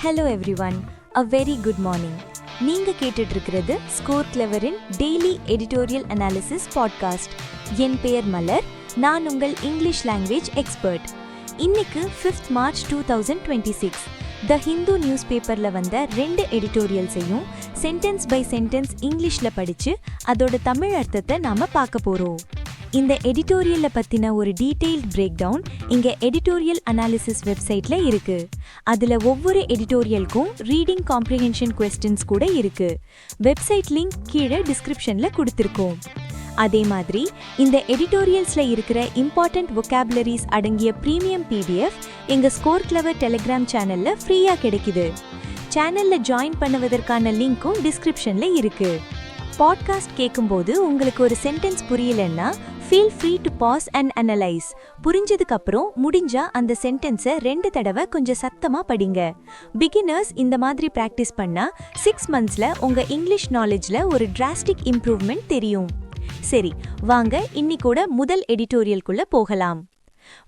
Hello everyone, a very good morning. நீங்க கேட்டுட்டு இருக்கிறது Scorecleverன் டெய்லி எடிட்டோரியல் அனாலிசிஸ் பாட்காஸ்ட். என் பெயர் மலர், நான் உங்கள் இங்கிலீஷ் லாங்குவேஜ் எக்ஸ்பர்ட். இன்னைக்கு 5th March 2026 த ஹிந்து நியூஸ் பேப்பர்ல வந்த 2 எடிட்டோரியல்ஸையும் சென்டென்ஸ் பை சென்டென்ஸ் இங்கிலீஷ்ல படிச்சு அதோட தமிழ் அர்த்தத்தை நாம பார்க்க போறோம். இந்த எடிட்டோரியல்ல பத்தின ஒரு டீடைல்ட் பிரேக் டவுன் இங்க எடிட்டோரியல் அனாலிசிஸ் வெப்சைட்ல இருக்கு. அதுல ஒவ்வொரு எடிட்டோரியலுக்கும் ரீடிங் காம்ப்ரிஹென்ஷன் கொஸ்டின்ஸ் கூட இருக்கு. வெப்சைட் லிங்க் கீழே டிஸ்கிரிப்ஷன்ல கொடுத்திருக்கோம். அதே மாதிரி இந்த எடிட்டோரியல்ஸ்ல இருக்கிற இம்பார்ட்டன்ட் வொகாபுலரிஸ் அடங்கிய பிரீமியம் PDF எங்க Scoreclever டெலிகிராம் சேனல்ல ஃப்ரீயா கிடைக்குது. சேனல்ல ஜாயின் பண்ணுவதற்கான லிங்க்கும் டிஸ்கிரிப்ஷன்ல இருக்கு. பாட்காஸ்ட் கேட்கும்போது உங்களுக்கு ஒரு சென்டென்ஸ் புரியலன்னா feel free to pause and analyze. புரிஞ்சதுக்கு அப்புறம் முடிஞ்சா அந்த சென்டென்ஸை 2 தடவை கொஞ்சம் சத்தமா படிங்க. பிகினர்ஸ் இந்த மாதிரி பிராக்டிஸ் பண்ணா 6 monthsல உங்க இங்கிலீஷ் நாலேஜ்ல ஒரு டிராஸ்டிக் இம்ப்ரூவ்மெண்ட் தெரியும். சரி, வாங்க இன்னிக்கூட முதல் எடிட்டோரியல்குள்ள போகலாம்.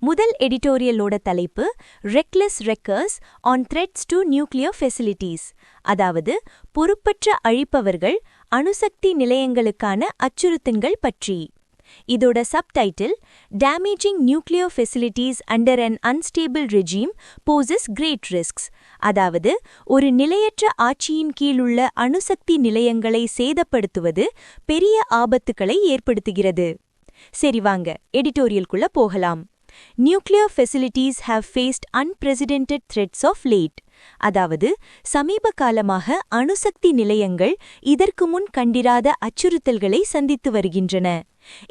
முதல் எடிட்டோரியலோட தலைப்பு reckless wreckers on threats to nuclear facilities, அதாவது பொறுப்பற்ற அழிப்பவர்கள் அணுசக்தி நிலையங்களுக்கான அச்சுறுத்தல்கள் பற்றி. இதோட subtitle damaging nuclear facilities under an unstable regime poses great risks, அதாவது ஒரு நிலையற்ற ஆட்சியின் கீழுள்ள அணுசக்தி நிலையங்களை சேதப்படுத்துவது பெரிய ஆபத்துக்களை ஏற்படுத்துகிறது. சரி, வாங்க எடிட்டோரியல்குள்ள போகலாம். Nuclear facilities have faced unprecedented threats of late. அதாவது சமீப காலமாக அணுசக்தி நிலையங்கள் இதற்கு முன் கண்டிராத அச்சுறுத்தல்களை சந்தித்து வருகின்றன.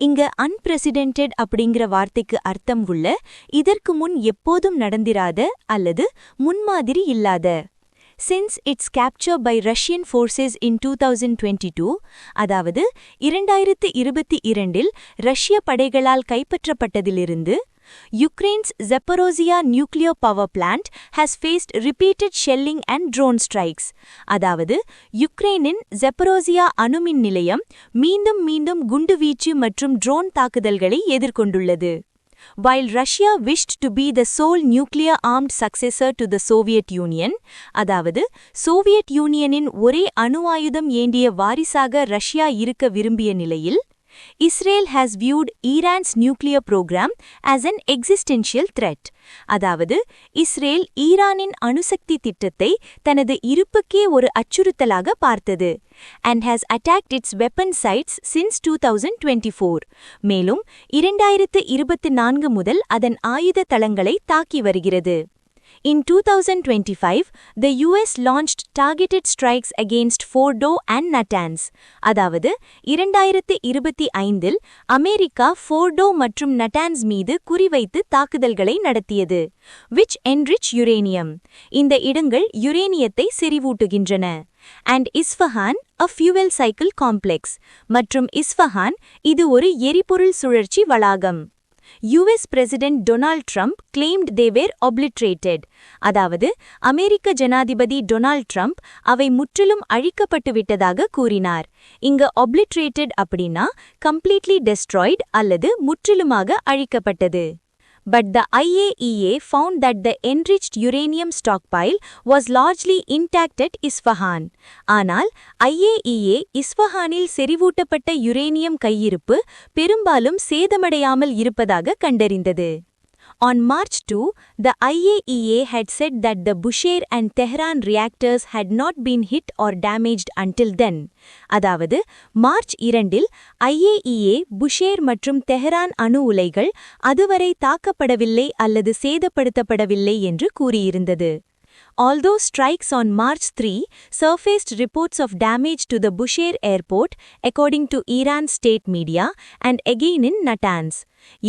இங்க unprecedented அப்படிங்கிற வார்த்தைக்கு அர்த்தம் உள்ள இதற்கு முன் எப்போதும் நடந்திராத அல்லது முன்மாதிரி இல்லாத. Since its capture by Russian forces in 2022, அதாவது 2022 ரஷ்ய படைகளால் கைப்பற்றப்பட்டதிலிருந்து Ukraine's Zaporozhye nuclear power plant has faced repeated shelling and drone strikes. அதாவது யுக்ரைனின் Zaporozhye அணுமின் நிலையம் மீண்டும் குண்டுவீச்சு மற்றும் ட்ரோன் தாக்குதல்களை எதிர்கொண்டுள்ளது. While Russia wished to be the sole nuclear-armed successor to the Soviet Union, அதாவது சோவியத் யூனியனின் ஒரே அணு ஆயுதம் ஏந்திய வாரிசாக ரஷ்யா இருக்க விரும்பிய நிலையில், Israel has viewed Iran's nuclear program as an existential threat. அதாவது இஸ்ரேல் ஈரானின் அணுசக்தி திட்டத்தை தனது இருப்புக்கே ஒரு அச்சுறுத்தலாக பார்த்தது. And has attacked its weapon sites since 2024. மேலும் 2024 முதல் அதன் ஆயுத தளங்களை தாக்கி வருகிறது. In 2025, the US launched targeted strikes against Fordo and Natanz. அதாவது 2025 அமெரிக்கா ஃபோர்டோ மற்றும் நட்டான்ஸ் மீது குறிவைத்து தாக்குதல்களை நடத்தியது. which enrich uranium. இந்த இடங்கள் யுரேனியத்தை செறிவூட்டுகின்றன. And Isfahan, a fuel cycle complex. மற்றும் இஸ்ஃபஹான் இது ஒரு எரிபொருள் சுழற்சி வளாகம். US President Donald Trump claimed they were obliterated. அதாவது அமெரிக்க ஜனாதிபதி டொனால்ட் ட்ரம்ப் அவை முற்றிலும் அழிக்கப்பட்டு விட்டதாக கூறினார். இங்க obliterated அப்படின்னா completely destroyed அல்லது முற்றிலுமாக அழிக்கப்பட்டது. But the IAEA found that the enriched uranium stockpile was largely intact at Isfahan. ஆனால் IAEA இஸ்ஃபஹானில் செறிவூட்டப்பட்ட யுரேனியம் கையிருப்பு பெரும்பாலும் சேதமடையாமல் இருப்பதாக கண்டறிந்தது. On March 2, the IAEA had said that the Bushehr and Tehran reactors had not been hit or damaged until then. அதாவது March 2 IAEA Bushehr மற்றும் Tehran அணு உலைகள் அதுவரை தாக்கப்படவில்லை அல்லது சேதப்படுத்தப்படவில்லை என்று கூறியிருந்தது. Although strikes on March 3 surfaced reports of damage to the Bushehr airport, according to Iran state media, and again in Natanz.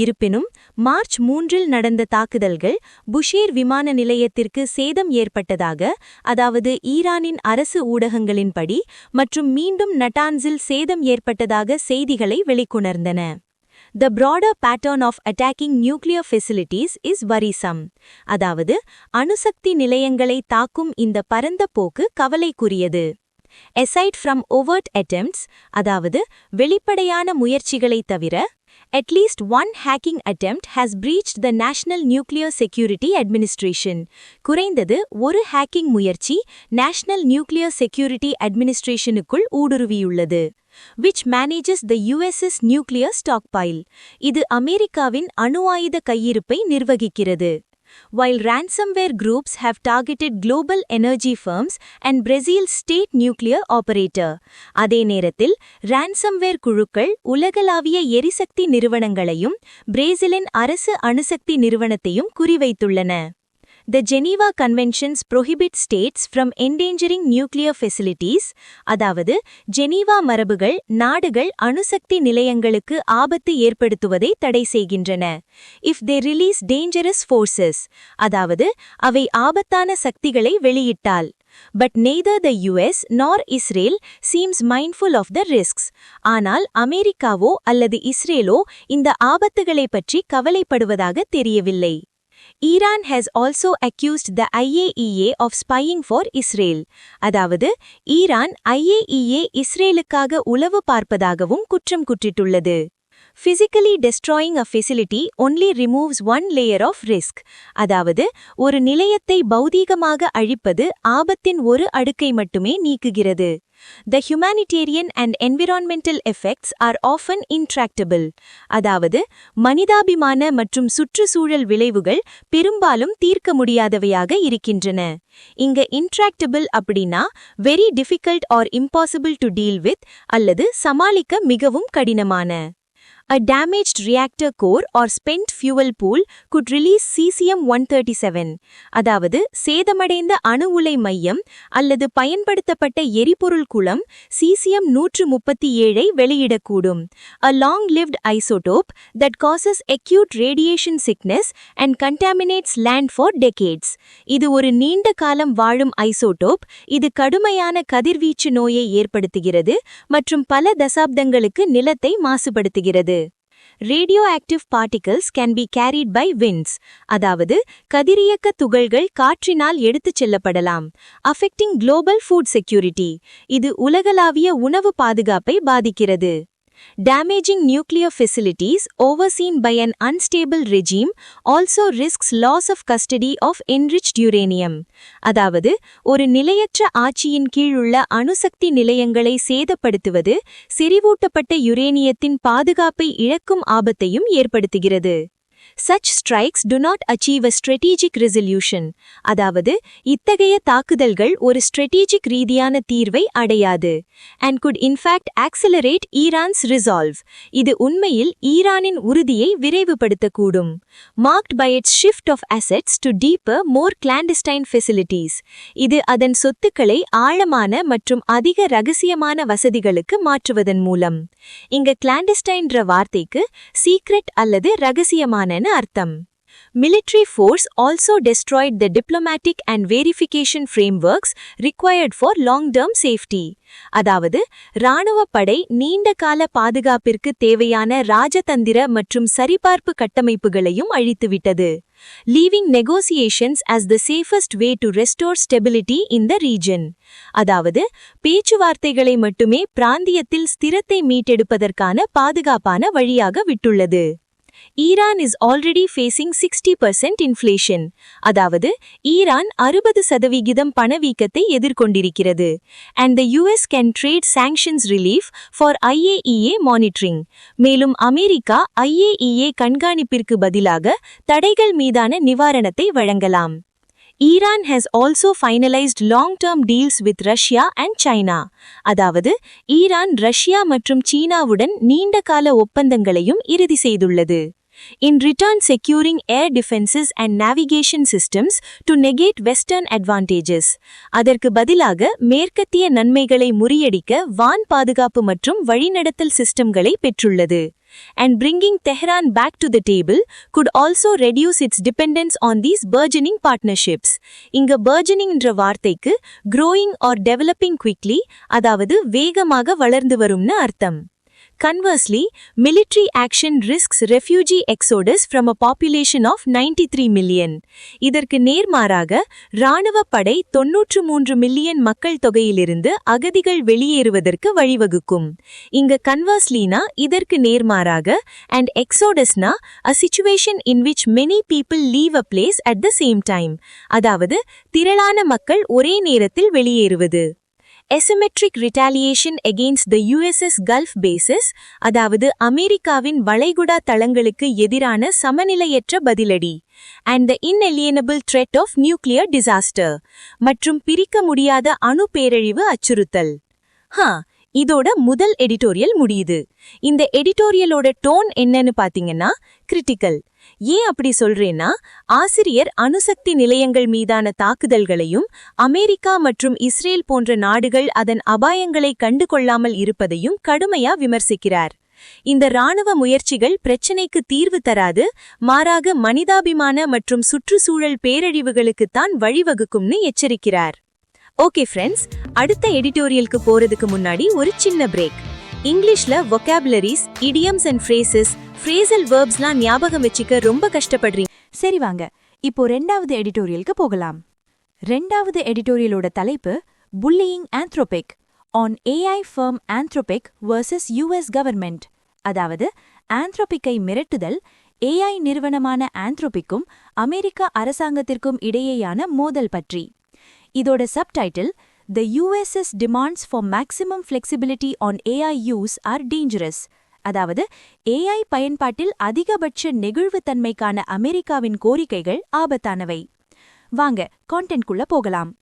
இருப்பினும் March 3 நடந்த தாக்குதல்கள் புஷேர் விமான நிலையத்திற்கு சேதம் ஏற்பட்டதாக, அதாவது ஈரானின் அரசு ஊடகங்களின்படி, மற்றும் மீண்டும் நட்டான்ஸில் சேதம் ஏற்பட்டதாக செய்திகளை வெளிக்கொணர்ந்தன. The broader pattern of attacking nuclear facilities is worrisome. அதாவது அணுசக்தி நிலையங்களை தாக்கும் இந்த பரந்த போக்கு கவலைக்குரியது. Aside from overt attempts, அதாவது வெளிப்படையான முயற்சிகளை தவிர, At least one hacking attempt has breached the National Nuclear Security Administration. குறைந்தது ஒரு ஹேக்கிங் முயற்சி National Nuclear Security Administrationக்குள் ஊடுருவியுள்ளது. Which manages the US's nuclear stockpile. இது அமெரிக்காவின் அணு ஆயுத கையிருப்பை நிர்வகிக்கிறது. While ransomware groups have targeted global energy firms and Brazil's state nuclear operator. அதே நேரத்தில் ransomware குழுக்கள் உலகளாவிய எரிசக்தி நிறுவனங்களையும் பிரேசிலின் அரசு அணுசக்தி நிறுவனத்தையும் குறிவைத்துள்ளன. The Geneva Conventions prohibit states from endangering nuclear facilities. அதாவது ஜெனீவா மரபுகள் நாடுகள் அணுசக்தி நிலையங்களுக்கு ஆபத்து ஏற்படுத்துவதை தடை செய்கின்றன. If they release dangerous forces. அதாவது அவை ஆபத்தான சக்திகளை வெளியிட்டால். But neither the US nor Israel seems mindful of the risks. ஆனால் அமெரிக்காவோ அல்லது இஸ்ரேலோ இந்த ஆபத்துகளை பற்றி கவலைப்படுவதாக தெரியவில்லை. Iran has also accused the IAEA of spying for Israel. அதாவது ஈரான் IAEA இஸ்ரேலுக்காக உளவு பார்ப்பதாகவும் குற்றம் குற்றிட்டுள்ளது. Physically destroying a facility only removes one layer of risk. அதாவது ஒரு நிலையத்தை பௌதீகமாக அழிப்பது ஆபத்தின் ஒரு அடுக்கை மட்டுமே நீக்குகிறது. The humanitarian and environmental effects are often intractable. அதாவது மனிதாபிமான மற்றும் சுற்றுச்சூழல் விளைவுகள் பெரும்பாலும் தீர்க்க முடியாதவையாக இருக்கின்றன. இங்க intractable அப்படின்னா very difficult or impossible to deal with அல்லது சமாளிக்க மிகவும் கடினமான. A damaged reactor core or spent fuel pool could release cesium-137. அதாவது சேதமடைந்த அணு உலை மையம் அல்லது பயன்படுத்தப்பட்ட எரிபொருள் குளம் cesium-137 வெளியிடக்கூடும். A long-lived isotope that causes acute radiation sickness and contaminates land for decades. இது ஒரு நீண்ட காலம் வாழும் ஐசோடோப். இது கடுமையான கதிர்வீச்சு நோயை ஏற்படுத்துகிறது மற்றும் பல தசாப்தங்களுக்கு நிலத்தை மாசுபடுத்துகிறது. Radioactive particles can be carried by winds. அதாவது கதிரியக்க துகள்கள் காற்றினால் எடுத்துச் செல்லப்படலாம். Affecting global food security. இது உலகளாவிய உணவு பாதுகாப்பை பாதிக்கிறது. Damaging nuclear facilities overseen by an unstable regime also risks loss of custody of enriched uranium. அதாவது ஒரு நிலையற்ற ஆட்சியின் கீழுள்ள அணுசக்தி நிலையங்களை சேதப்படுத்துவது செறிவூட்டப்பட்ட யுரேனியத்தின் பாதுகாப்பை இழக்கும் ஆபத்தையும் ஏற்படுத்துகிறது. Such strikes do not achieve a strategic resolution. அதாவது இத்தகைய தாக்குதல்கள் ஒரு strategic ரீதியான தீர்வை அடையாது. And could in fact accelerate Iran's resolve. இது உண்மையில் ஈரானின் உறுதியை விரைவுபடுத்தக்கூடும். Marked by its shift of assets to deeper, more clandestine facilities. இது அதன் சொத்துக்களை ஆழமான மற்றும் அதிக ரகசியமான வசதிகளுக்கு மாற்றுவதன் மூலம். இங்க clandestineன்ற வார்த்தைக்கு secret அல்லது ரகசியமான அர்த்தம். Military force also destroyed the diplomatic and verification frameworks required for long-term safety. அதாவது இராணுவ படை நீண்ட கால பாதுகாப்பிற்கு தேவையான ராஜதந்திர மற்றும் சரிபார்ப்பு கட்டமைப்புகளையும் அழித்துவிட்டது. Leaving negotiations as the safest way to restore stability in the region. அதாவது பேச்சுவார்த்தைகளை மட்டுமே பிராந்தியத்தில் ஸ்திரத்தை மீட்டெடுப்பதற்கான பாதுகாப்பான வழியாக விட்டுள்ளது. Iran is already facing 60% inflation. அதாவது Iran 60% பணவீக்கத்தை எதிர்கொண்டிருக்கிறது. And the US can trade sanctions relief for IAEA monitoring. மேலும் அமெரிக்கா IAEA கண்காணிப்பிற்கு பதிலாக தடைகள் மீதான நிவாரணத்தை வழங்கலாம். Iran has also finalized long-term deals with Russia and China. அதாவது ஈரான் ரஷ்யா மற்றும் சீனாவுடன் நீண்ட கால ஒப்பந்தங்களையும் இறுதி செய்துள்ளது. In return securing air defenses and navigation systems to negate Western advantages. அதற்கு பதிலாக மேற்கத்திய நன்மைகளை முறியடிக்க வான் பாதுகாப்பு மற்றும் வழிநடத்தல் சிஸ்டம்களை பெற்றுள்ளது. And bringing Tehran back to the table could also reduce its dependence on these burgeoning partnerships. இங்க burgeoning என்ற வார்த்தைக்கு growing or developing quickly, அதாவது வேகமாக வளர்ந்து வரும்னு அர்த்தம். Conversely, military action risks refugee exodus from a population of 93 million. இதற்கு நேர்மாறாக இராணுவ படை 93 மில்லியன் மக்கள் தொகையிலிருந்து அகதிகள் வெளியேறுவதற்கு வழிவகுக்கும். இங்க converselyனா இதற்கு நேர்மாறாக and exodusனா a situation in which many people leave a place at the same time. அதாவது திரளான மக்கள் ஒரே நேரத்தில் வெளியேறுவது. Asymmetric retaliation against the USS Gulf bases, அதாவது அமெரிக்காவின் வளைகுடா தளங்களுக்கு எதிரான சமநிலையற்ற பதிலடி. And the inalienable threat of nuclear disaster. மற்றும் பிரிக்க முடியாத அணு பேரழிவு அச்சுறுத்தல். இதோட முதல் எடிட்டோரியல் முடியுது. இந்த எடிட்டோரியலோட டோன் என்னன்னு பாத்தீங்கன்னா கிரிட்டிக்கல். ஏன் அப்படி சொல்றேன்னா, ஆசிரியர் அணுசக்தி நிலையங்கள் மீதான தாக்குதல்களையும் அமெரிக்கா மற்றும் இஸ்ரேல் போன்ற நாடுகள் அதன் அபாயங்களை கண்டு கொள்ளாமல் இருப்பதையும் கடுமையா விமர்சிக்கிறார். இந்த இராணுவ முயற்சிகள் பிரச்சினைக்கு தீர்வு தராது, மாறாக மனிதாபிமான மற்றும் சுற்றுச்சூழல் பேரழிவுகளுக்குத்தான் வழிவகுக்கும்னு எச்சரிக்கிறார். ஓகே ஃப்ரெண்ட்ஸ், அடுத்த எடிட்டோரியலுக்கு போறதுக்கு முன்னாடி ஒரு சின்ன பிரேக். இங்கிலீஷ்ல vocabularies, idioms and phrases, phrasal verbsலாம் ஞாபகம் வச்சுக்க ரொம்ப கஷ்டப்படுறீங்க. சரி வாங்க, இப்போ ரெண்டாவது எடிட்டோரியலுக்கு போகலாம். ரெண்டாவது எடிட்டோரியலோட தலைப்பு bullying anthropic on AI firm Anthropic versus US government. அதாவது ஆந்த்ரோபிக்கை மிரட்டுதல் AI நிறுவனமான ஆந்த்ரோபிக்கும் அமெரிக்க அரசாங்கத்திற்கும் இடையேயான மோதல் பற்றி. இதோட subtitle The US's demands for maximum flexibility on AI use are dangerous. அதாவது AI பயன்பாட்டில் அதிகபட்ச நெகிழ்வுத்தன்மைக்கான அமெரிக்காவின் கோரிக்கைகள் ஆபத்தானவை. வாங்க கான்டென்ட்குள்ள போகலாம்.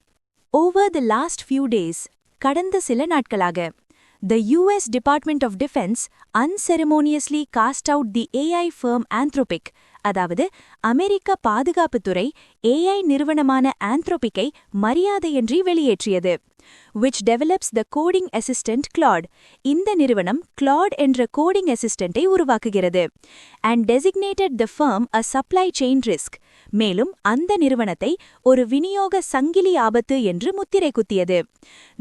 Over the last few days, கடந்த சில நாட்களாக the US Department of Defense unceremoniously cast out the AI firm Anthropic. அதாவது அமெரிக்க பாதுகாப்புத்துறை AI நிறுவனமான ஆந்த்ரோபிக்கை மரியாதையின்றி வெளியேற்றியது. which develops the coding assistant Claude. இந்த நிறுவனம் Claude என்ற coding assistantஐ உருவாக்குகிறது. and designated the firm a supply chain risk. மேலும் அந்த நிறுவனத்தை ஒரு விநியோக சங்கிலி ஆபத்து என்று முத்திரை குத்தியது.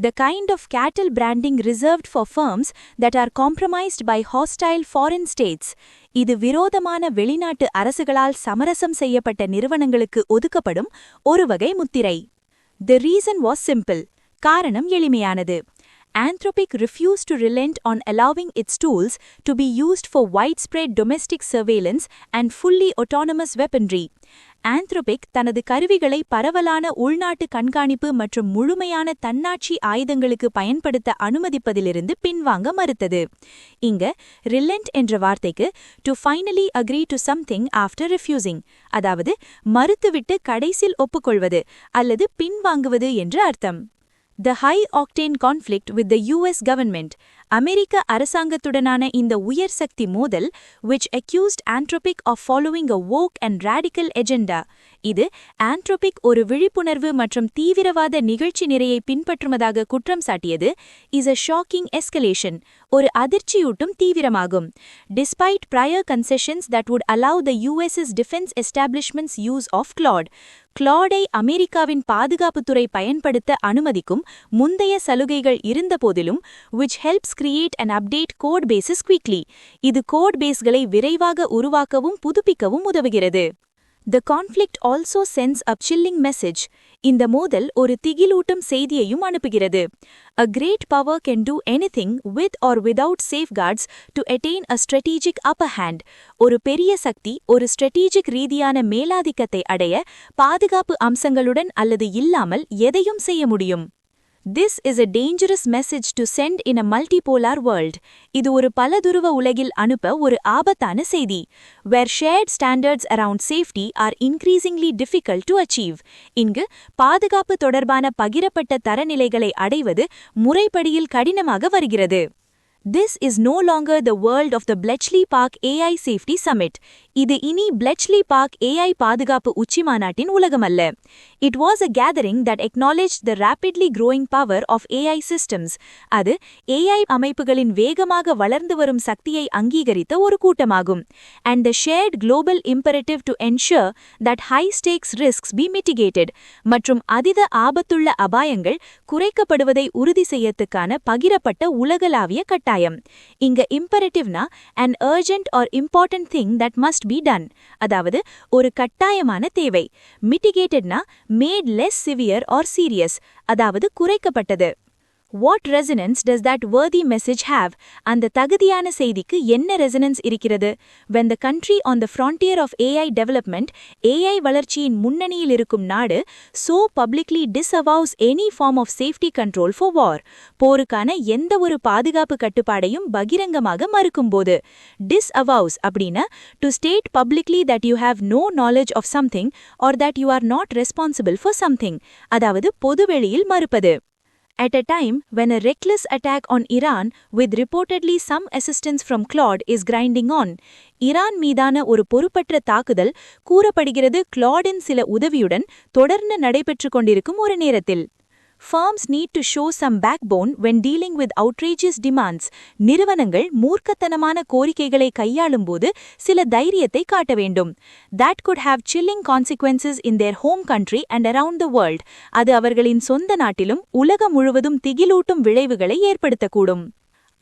The kind of cattle branding reserved for firms that are compromised by hostile foreign states. இது விரோதமான வெளிநாட்டு அரசுகளால் சமரசம் செய்யப்பட்ட நிறுவனங்களுக்கு ஒதுக்கப்படும் ஒரு வகை முத்திரை. The reason was simple. காரணம் எளிமையானது. Anthropic refused to relent on allowing its tools to be used for widespread domestic surveillance and fully autonomous weaponry. Anthropic தனது கருவிகளை பரவலான உள்நாட்டு கண்காணிப்பு மற்றும் முழுமையான தன்னாட்சி ஆயுதங்களுக்கு பயன்படுத்த அனுமதிப்பதிலிருந்து பின்வாங்க மறுத்தது. இங்க relent என்ற வார்த்தைக்கு to finally agree to something after refusing, அதாவது மறுத்துவிட்டு கடைசில் ஒப்புக்கொள்வது அல்லது பின்வாங்குவது என்று அர்த்தம். The high-octane conflict with the US government. அமெரிக்க அரசாங்கத்துடனான இந்த உயர் சக்தி மோதல் which accused Anthropic of following a woke and radical agenda. இது Anthropic ஒரு விழிப்புணர்வு மற்றும் தீவிரவாத நிகழ்ச்சி நிறையை பின்பற்றுவதாக குற்றம் சாட்டியது is a shocking escalation. ஒரு அதிர்ச்சியூட்டும் தீவிரமாகும். Despite prior concessions that would allow the US's defense establishment's use of Claude. Claudeஐ அமெரிக்காவின் பாதுகாப்புத்துறை பயன்படுத்த அனுமதிக்கும் முந்தைய சலுகைகள் இருந்தபோதிலும் which helps create and update code bases quickly. இது கோட் பேஸ்களை விரைவாக உருவாக்கவும் புதுப்பிக்கவும் உதவுகிறது. The conflict also sends a chilling message. இந்த மோதல் ஒரு திகிலூட்டும் செய்தியையும் அனுப்புகிறது. A great power can do anything with or without safeguards to attain a strategic upper hand. ஒரு பெரிய சக்தி ஒரு ஸ்ட்ராட்டஜிக் ரீதியான மேலாதிக்கத்தை அடைய பாதுகாப்பு அம்சங்களுடன் அல்லது இல்லாமல் எதையும் செய்ய முடியும். This is a dangerous message to send in a multipolar world. இது ஒரு பலதுருவ உலகில் அனுப்ப ஒரு ஆபத்தான செய்தி. Where shared standards around safety are increasingly difficult to achieve. இங்கு பாதுகாப்பு தொடர்பான பகிரப்பட்ட தரநிலைகளை அடைவது முறைப்படியில் கடினமாக வருகிறது. This is no longer the world of the Bletchley Park AI Safety Summit. இது இனி Bletchley Park AI பாதுகாப்பு உச்சிமாநாட்டின் உலகமல்ல. It was a gathering that acknowledged the rapidly growing power of AI systems. அது AI அமைப்புகளின் வேகமாக வளர்ந்து வரும் சக்தியை அங்கீகரித்த ஒரு கூட்டமாகும். And the shared global imperative to ensure that high-stakes risks be mitigated. மற்றும் அதீத ஆபத்துள்ள அபாயங்கள் குறைக்கப்படுவதை உறுதி செய்யத்துக்கான பகிரப்பட்ட உலகளாவிய கட்டாயம். கட்டாயம். இங்க imperative-னா an urgent or important thing that must be done. அதாவது ஒரு கட்டாயமான தேவை. Mitigated-னா made less severe or serious. அதாவது குறைக்கப்பட்டது. What resonance does that worthy message have? அந்த தகுதியான செய்திக்கு என்ன ரெசனன்ஸ் இருக்கிறது? When the country on the frontier of AI development, AI வளர்ச்சியின் முன்னணியில் இருக்கும் நாடு so publicly disavows any form of safety control for war. போருக்கான எந்த ஒரு பாதுகாப்பு கட்டுப்பாடையும் பகிரங்கமாக மறுக்கும்போது. Disavows அப்படின்னா to state publicly that you have no knowledge of something or that you are not responsible for something. அதாவது பொதுவெளியில் மறுப்பது. At a time when a reckless attack on Iran with reportedly some assistance from Claude is grinding on, Iran மீதான ஒரு பொறுப்பற்ற தாக்குதல் கூறப்படுகிறது Claudine சில உதவியுடன் தொடர்ந்து நடைபெற்றுக் கொண்டிருக்கும் ஒரு நேரத்தில். Firms need to show some backbone when dealing with outrageous demands. நிறுவனங்கள் மூர்க்கத்தனமான கோரிக்கைகளை கையாளும்போது சில தைரியத்தை காட்ட வேண்டும். That could have chilling consequences in their home country and around the world. அது அவர்களின் சொந்த நாட்டிலும் உலகம் முழுவதும் திகிலூட்டும் விளைவுகளை ஏற்படுத்தக்கூடும்.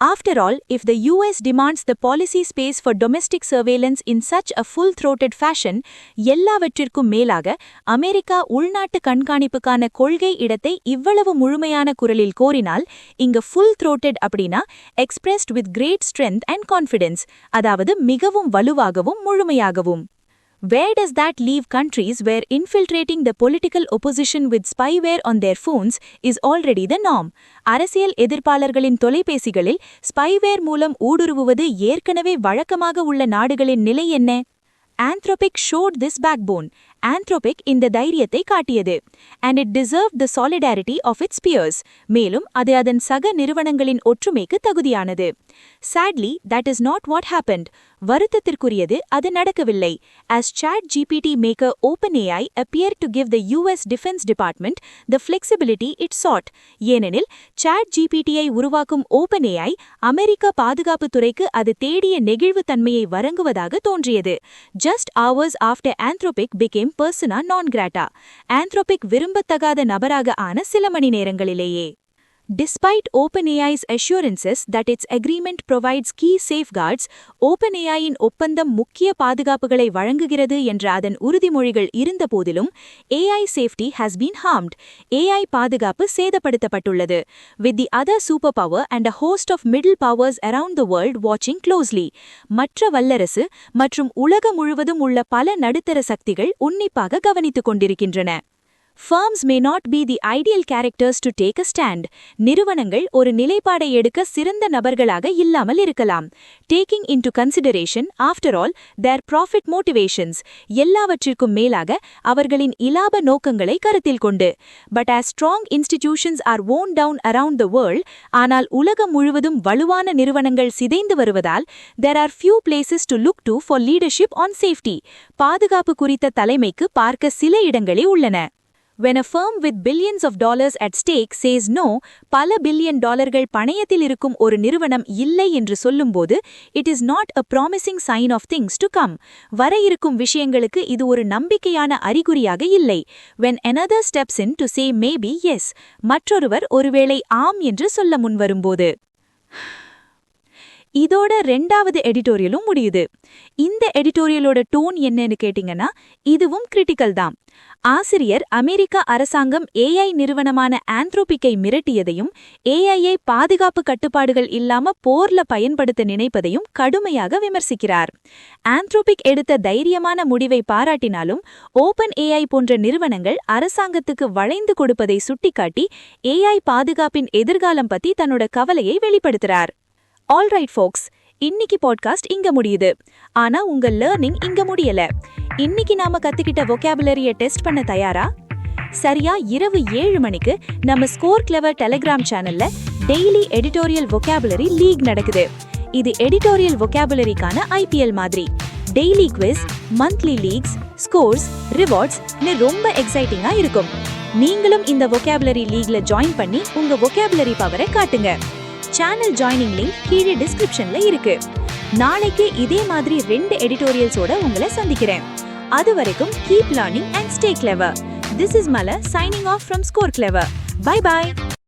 After all, if the US demands the policy space for domestic surveillance in such a full-throated fashion, எல்லாவற்றிற்கும் மேலாக அமெரிக்கா உள்நாட்டு கண்காணிப்புக்கான கொள்கை இடத்தை இவ்வளவு முழுமையான குரலில் கோரினால், இங்க full-throated அப்படின்னா expressed with great strength and confidence, அதாவது மிகவும் வலுவாகவும் முழுமையாகவும். Where does that leave countries where infiltrating the political opposition with spyware on their phones is already the norm? அரசியல் எதிர்ப்பாளர்களின் தொலைபேசிகளில் ஸ்பைவேர் மூலம் ஊடுருவுவது ஏற்கனவே வழக்கமாக உள்ள நாடுகளின் நிலை என்ன? Anthropic showed this backbone. Anthropic இந்த தைரியத்தை காட்டியது. And it deserved the solidarity of its peers. மேலும் அது அதன் சக நிறுவனங்களின் ஒற்றுமைக்கு தகுதியானது. Sadly, that is not what happened. வருத்தத்திற்குரியது அது நடக்கவில்லை. As ChatGPT maker OpenAI appeared to give the US Defense Department the flexibility it sought. ஏனெனில் ChatGPT-ஐ உருவாக்கும் OpenAI அமெரிக்க பாதுகாப்புத் துறைக்கு அது தேடிய நெகிழ்வுத்தன்மையை வழங்குவதாக தோன்றியது. Just hours after Anthropic became persona non grata. Anthropic விரும்பத்தகாத நபராக ஆன சில மணி நேரங்களிலேயே. Despite OpenAI's assurances that its agreement provides key safeguards, OpenAIயின் ஒப்பந்தம் முக்கிய பாதுகாப்புகளை வழங்குகிறது என்ற அதன் உறுதிமொழிகள் இருந்தபோதிலும், AI safety has been harmed. AI பாதுகாப்பு சேதப்படுத்தப்பட்டுள்ளது. With the other superpower and a host of middle powers around the world watching closely. மற்ற வல்லரசு மற்றும் உலகம் முழுவதும் உள்ள பல நடுத்தர சக்திகள் உன்னிப்பாக கவனித்துக் கொண்டிருக்கின்றன. Firms may not be the ideal characters to take a stand. நிறுவனங்கள் ஒரு நிலைப்பாடை எடுக்க சிறந்த நபர்களாக இல்லாமல் இருக்கலாம். Taking into consideration, after all, their profit motivations. எல்லாவற்றிற்கும் மேலாக அவர்களின் இலாப நோக்கங்களை கருத்தில் கொண்டு. But as strong institutions are worn down around the world, ஆனால் உலகம் முழுவதும் வலுவான நிறுவனங்கள் சிதைந்து வருவதால், there are few places to look to for leadership on safety. பாதுகாப்பு குறித்த தலைமைக்கு பார்க்க சில இடங்களே உள்ளன. When a firm with billions of dollars at stake says no, பல பில்லியன் டாலர்கள் பணயத்தில் இருக்கும் ஒரு நிறுவனம் இல்லை என்று சொல்லும்போது, it is not a promising sign of things to come. வர இருக்கும் விஷயங்களுக்கு இது ஒரு நம்பிக்கையான அறிகுறியாக இல்லை. When another steps in to say maybe yes, மற்றொருவர் ஒருவேளை ஆம் என்று சொல்ல முன்வரும்போது. இதோட ரெண்டாவது எடிட்டோரியலும் முடியுது. இந்த எடிட்டோரியலோட டோன் என்னன்னு கேட்டிங்கன்னா, இதுவும் கிரிட்டிக்கல் தான். ஆசிரியர் அமெரிக்க அரசாங்கம் AI நிறுவனமான ஆந்த்ரோபிக்கை மிரட்டியதையும், AI-ஐ பாதுகாப்பு கட்டுப்பாடுகள் இல்லாம போர்ல பயன்படுத்த நினைப்பதையும் கடுமையாக விமர்சிக்கிறார். ஆந்த்ரோபிக் எடுத்த தைரியமான முடிவை பாராட்டினாலும், OpenAI போன்ற நிறுவனங்கள் அரசாங்கத்துக்கு வளைந்து கொடுப்பதை சுட்டிக்காட்டி AI பாதுகாப்பின் எதிர்காலம் பத்தி தன்னோட கவலையை வெளிப்படுத்துறார். ஆல்ரைட் ஃபோக்ஸ், இன்னைக்கு பாட்காஸ்ட் இங்க முடியுது. ஆனா உங்க லேர்னிங் இங்க முடியல. இன்னைக்கு நாம கத்துக்கிட்ட vocabulary-ய டெஸ்ட் பண்ண தயாரா? சரியா இரவு 7 மணிக்கு நம்ம Scoreclever டெலிகிராம் சேனல்ல டெய்லி எடிட்டோரியல் vocabulary லீக் நடக்குது. இது எடிட்டோரியல் vocabulary-க்கான IPL மாதிரி. Daily quiz, monthly leagues, scores, rewards ரொம்ப எக்ஸைட்டிங்கா இருக்கும். நீங்களும் இந்த vocabulary லீக்ல ஜாயின் பண்ணி உங்க vocabulary பவரை காட்டுங்க. சேனல் ஜாயினிங் லிங்க் கீழே டிஸ்கிரிப்ஷன்ல இருக்கு. நாளைக்கு இதே மாதிரி 2 எடிட்டோரியல்ஸோட உங்களை சந்திக்கிறேன். அது வரைக்கும் keep learning and stay clever. This is Mala signing off from Scoreclever. Bye bye.